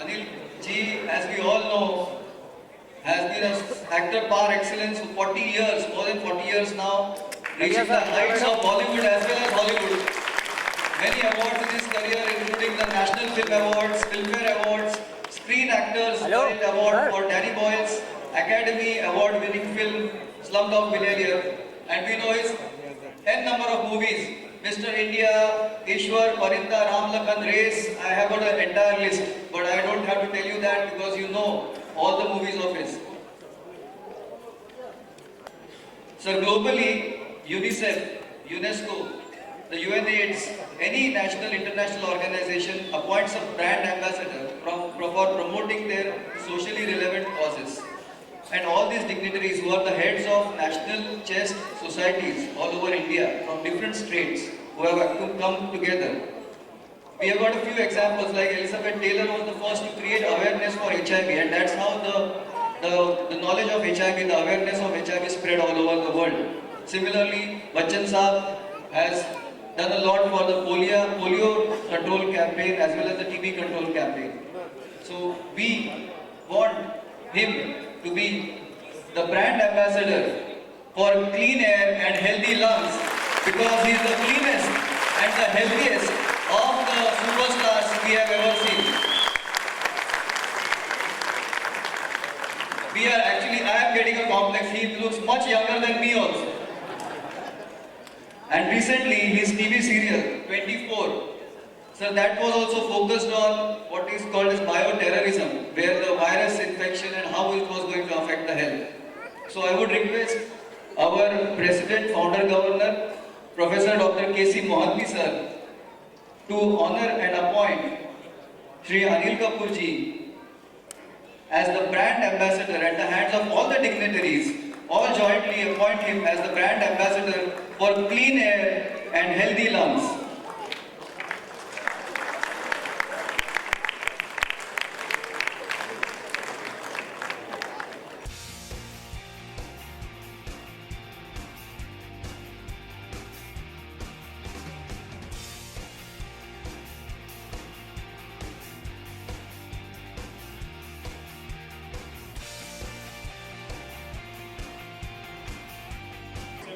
Anil ji, as we all know, has been an actor par excellence for 40 years, more than 40 years now, reaching the heights of Bollywood as well as Hollywood. Many awards in his career, including the National Film Awards, Filmfare Awards, Screen Actors Merit Award for Danny Boyle's Academy Award-winning film Slumdog Millionaire, and we know his n number of movies. Mr. India, Ishwar, Parinda, Ram Lakhan, Race. I have got an entire list, but I don't have to tell you that because you know all the movies of his. So globally, UNICEF, UNESCO, the UNAIDS, any national international organization appoints a brand ambassador for promoting their socially relevant causes. And all these dignitaries who are the heads of national chess societies all over India from different states who have come together. We have got a few examples like Elizabeth Taylor was the first to create awareness for HIV, and that's how the knowledge of HIV, the awareness of HIV spread all over the world. Similarly, Bachchan Saab has done a lot for the polio control campaign as well as the TB control campaign. So we want him to be the brand ambassador for clean air and healthy lungs because he is the cleanest and the healthiest of the superstars we have ever seen. I am getting a complex, he looks much younger than me also. And recently his TV serial, 24, so that was also focused on what is called as bioterrorism, where the virus infection and how it was going to affect the health. So I would request our President, Founder Governor, Professor Dr. K.C. Mohanty sir, to honor and appoint Shri Anil Kapoor ji as the brand ambassador at the hands of all the dignitaries, all jointly appoint him as the brand ambassador for clean air and healthy lungs.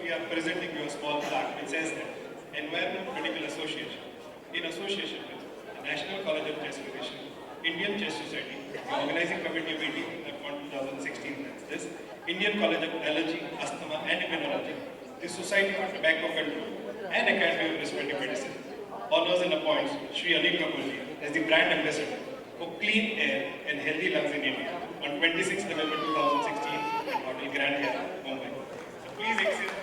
We are presenting you a small plaque which says that Environment Medical Association, in association with the National College of Chess Physicians, Indian Chess Society, the organizing committee meeting on 2016, that's this, Indian College of Allergy, Asthma and Immunology, the Society for Tobacco Control and Academy of Respiratory Medicine honors and appoints Shri Anil Kapoor ji as the brand ambassador for clean air and healthy lungs in India on 26 November 2016 at Hotel Grand Hyatt, Mumbai. So please accept.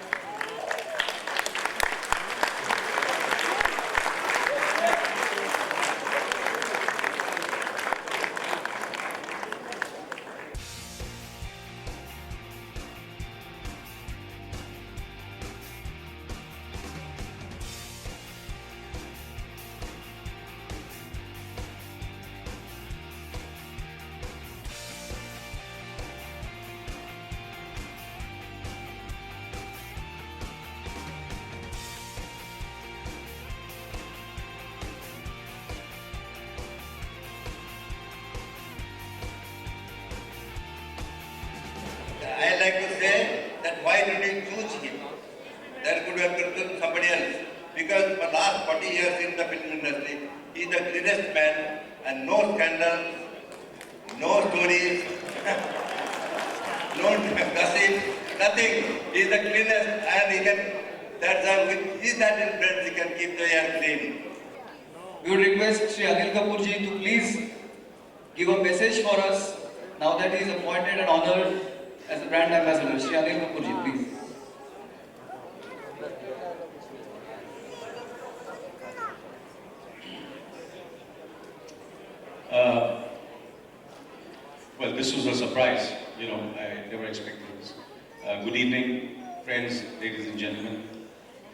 I like to say that why did you choose him? That could have chosen somebody else. Because for last 40 years in the film industry, he is the cleanest man and no scandals, no stories, no gossip, nothing. He is the cleanest and he can, that's how with his that influence he can keep the air clean. We would request Shri Anil Kapoor ji to please give a message for us now that he is appointed and honored as the brand ambassador. Shri Anil Kapoor ji, please. Well, this was a surprise. You know, I never expected this. Good evening, friends, ladies and gentlemen,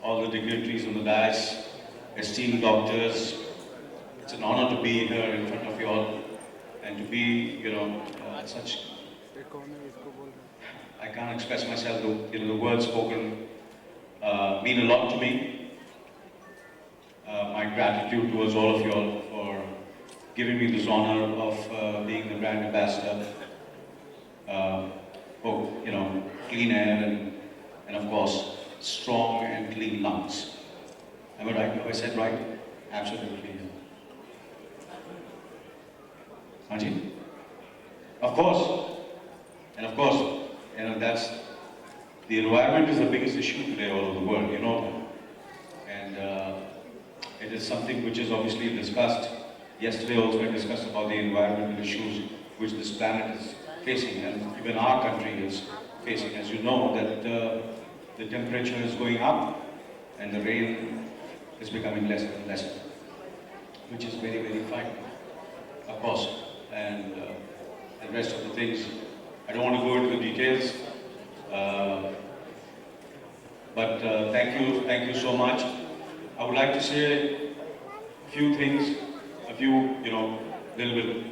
all the dignitaries on the dais, esteemed doctors. It's an honor to be here in front of you all and to be, you know, such. I can't express myself. The words spoken mean a lot to me. My gratitude towards all of you all for giving me this honor of being the brand ambassador for, clean air and of course, strong and clean lungs. Am I right? Have I said right? Absolutely. Anji? Of course. And of course, that's, the environment is the biggest issue today all over the world, you know that. And it is something which is obviously discussed. Yesterday also I discussed about the environmental issues which this planet is facing, and even our country is facing. As you know, that the temperature is going up and the rain is becoming less and less, which is very, very fine, of course. And the rest of the things, I don't want to go into the details, but thank you so much. I would like to say a few things, little bit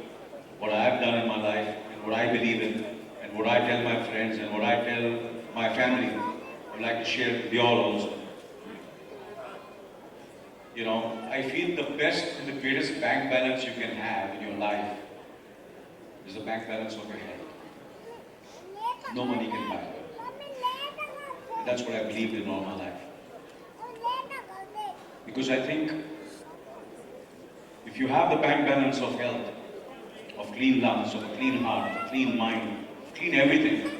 what I have done in my life and what I believe in and what I tell my friends and what I tell my family. I would like to share with you all also. I feel the best and the greatest bank balance you can have in your life is the bank balance of your health. No money can buy it. And that's what I believed in all my life. Because I think if you have the bank balance of health, of clean lungs, of a clean heart, of a clean mind, of clean everything,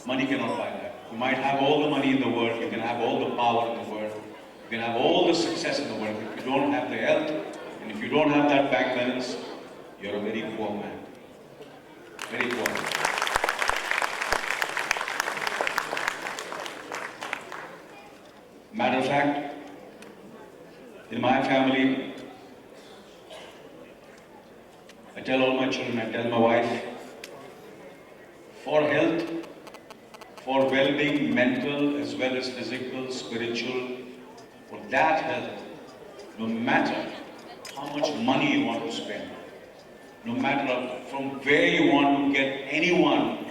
money cannot buy that. You might have all the money in the world, you can have all the power in the world, you can have all the success in the world, but if you don't have the health, and if you don't have that bank balance, you're a very poor man. Very poor. Matter of fact, in my family, I tell all my children, I tell my wife, for health, for well-being, mental as well as physical, spiritual, for that health, no matter how much money you want to spend, no matter from where you want to get anyone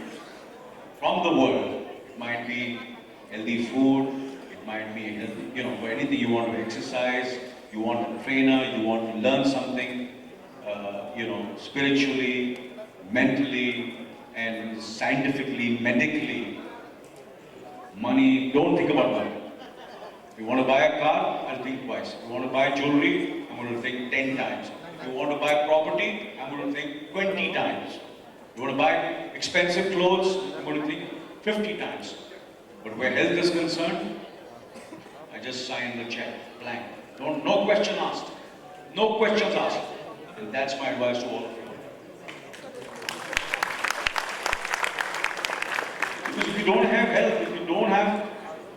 from the world, it might be healthy food, it might be healthy, for anything you want to exercise, you want a trainer, you want to learn something, spiritually, mentally, and scientifically, medically. Money, don't think about money. If you want to buy a car, I'll think twice. If you want to buy jewelry, I'm going to think 10 times. If you want to buy property, I'm going to think 20 times. If you want to buy expensive clothes, I'm going to think 50 times. But where health is concerned, I just sign the check, blank. No question asked. No questions asked. And that's my advice to all of you. Because if you don't have health,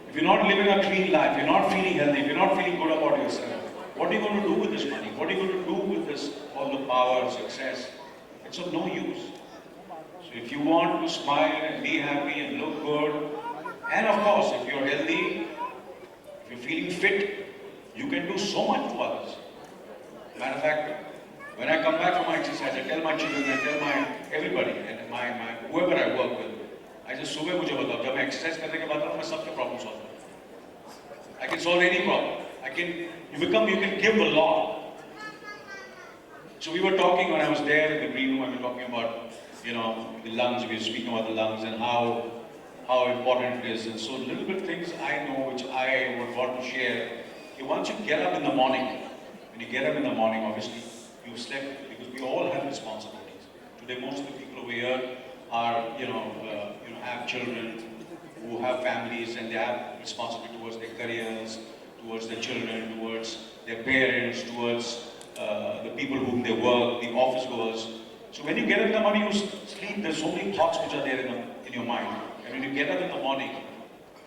if you're not living a clean life, you're not feeling healthy, if you're not feeling good about yourself, what are you going to do with this money? What are you going to do with this, all the power, success? It's of no use. So if you want to smile and be happy and look good, and of course, if you're healthy, if you're feeling fit, you can do so much to others. Matter of fact, when I come back from my exercise, I tell my children, I tell everybody, and whoever I work with, I just सुबह मुझे बताओ जब मैं exercise करने के बाद आता हूँ मैं सबके problem solve करता हूँ. I can solve any problem. You can give a lot. So we were talking when I was there in the green room. I was talking about the lungs. We were speaking about the lungs and how important it is. And so little bit things I know which I would want to share. Once you get up in the morning, when you get up in the morning, obviously you slept because we all have responsibilities. Today, most of the people over here are, have children who have families and they have responsibility towards their careers, towards their children, towards their parents, towards the people whom they work, the office goers. So when you get up in the morning, you sleep. There's so many thoughts which are there in your mind. And when you get up in the morning,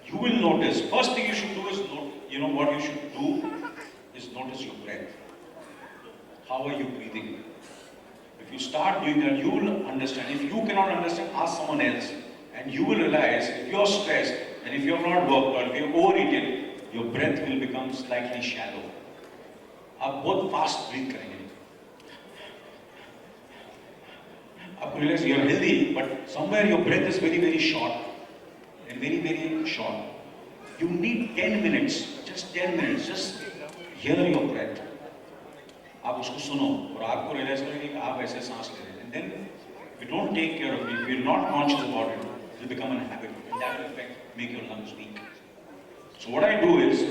you will notice. First thing you should do is what you should do is notice your breath. How are you breathing? If you start doing that, you will understand. If you cannot understand, ask someone else. And you will realize if you're stressed and if you're not worked or if you're overeaten, your breath will become slightly shallow. आप बहुत fast breathe करेंगे. आपको realize you're healthy, but somewhere your breath is very, very short. And very, very short. You need 10 minutes, just 10 minutes, just hear your breath. आप आप उसको सुनो और आपको रियलाइज करेंगे कि आप ऐसे सांस ले रहे हैं. And then if you don't take care of it, if you're not conscious about it, it will become a habit, and that will affect, make your lungs weak. So what I do is,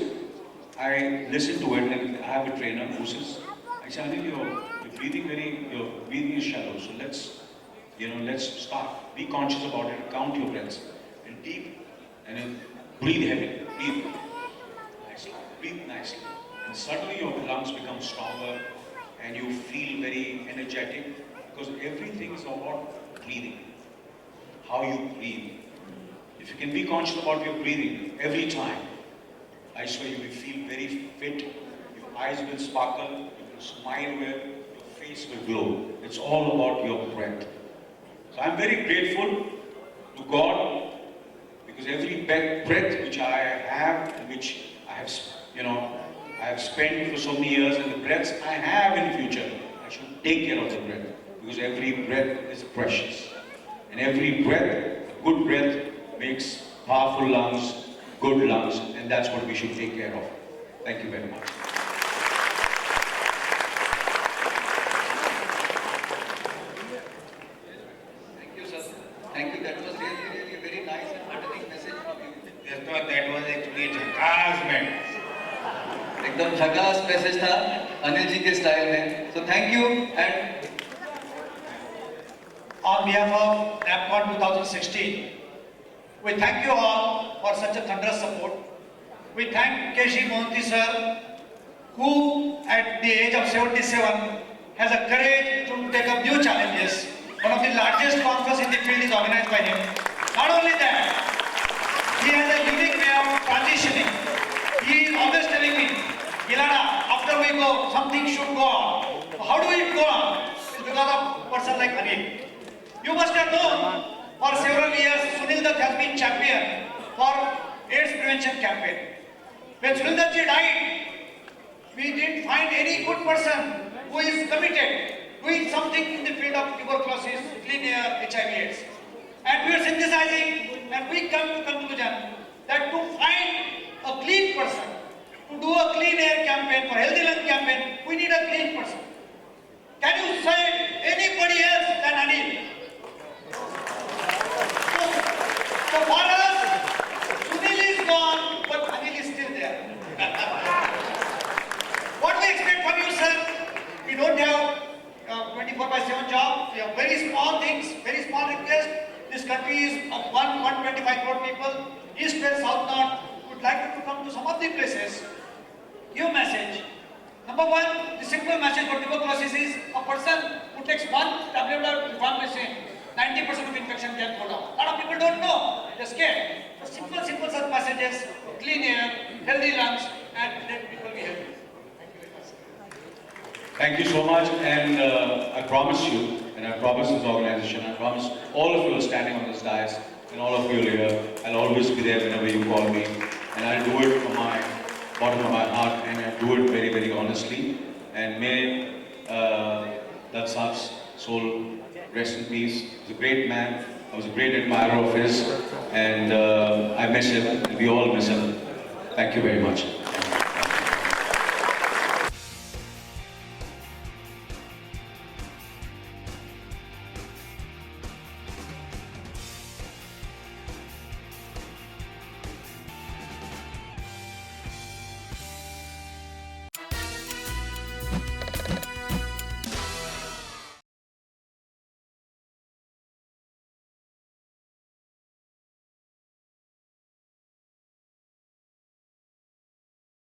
I listen to it, and I have a trainer who says, I say, Anil, you're breathing is shallow, so let's start. Be conscious about it, count your breaths, and deep, and then breathe heavy, breathe nicely. And suddenly your lungs become stronger, and you feel very energetic, because everything is about breathing, how you breathe. If you can be conscious about your breathing every time, I swear you will feel very fit, your eyes will sparkle, you will smile well, your face will glow. It's all about your breath. So I'm very grateful to God, because every breath which I have, and which I have, I have spent for so many years, and the breaths I have in the future, I should take care of the breath, because every breath is precious. And every breath, a good breath, makes powerful lungs, good lungs, and that's what we should take care of. Thank you very much. Thank you, sir. Thank you. That was really a very nice and heartening message from you. Yes, no, that was actually jackass, man. एकदम झकास message था अनिल जी के style में. So thank you, and on behalf of NAPCON 2016, we thank you all for such a thunderous support. We thank K.G. Mohanty sir, who at the age of 77 has a courage to take up new challenges. One of the largest conferences in the field is organized by him. Not only that, he has a unique way of transitioning. He is always telling me, Gilana, after we go, something should go on. How do it go on? It's because of a person like Anil. You must have known, for several years, Sunil Dutt has been champion for AIDS prevention campaign. When Sunil Dutt ji died, we didn't find any good person who is committed doing something in the field of tuberculosis, clean air, HIV/AIDS. And we are synthesizing, and we come to conclusion that to find a clean person, to do a clean air campaign, for healthy lung campaign, we need a clean person. Can you say anybody else than Anil? So for us, Sunil is gone, but Anil is still there. What we expect from you, sir? We don't have 24/7 job. We have very small things, very small request. This country is of 125 crore people, east, west, south, north. Would like you to come to some of the places. Give message. Number one, the simple message for tuberculosis is a person who takes one tablet of rifampicin, 90% of infection can go down. A lot of people don't know, they're scared. So simple such messages, clean air, healthy lungs, and let people be healthy. Thank you so much, and I promise you, and I promise this organization, I promise all of you are standing on this dais, and all of you are here, I'll always be there whenever you call me, and I'll do it from my bottom of my heart, and I do it very, very honestly, and may that Saab's soul rest in peace. He's a great man, I was a great admirer of his, and I miss him, and we all miss him. Thank you very much.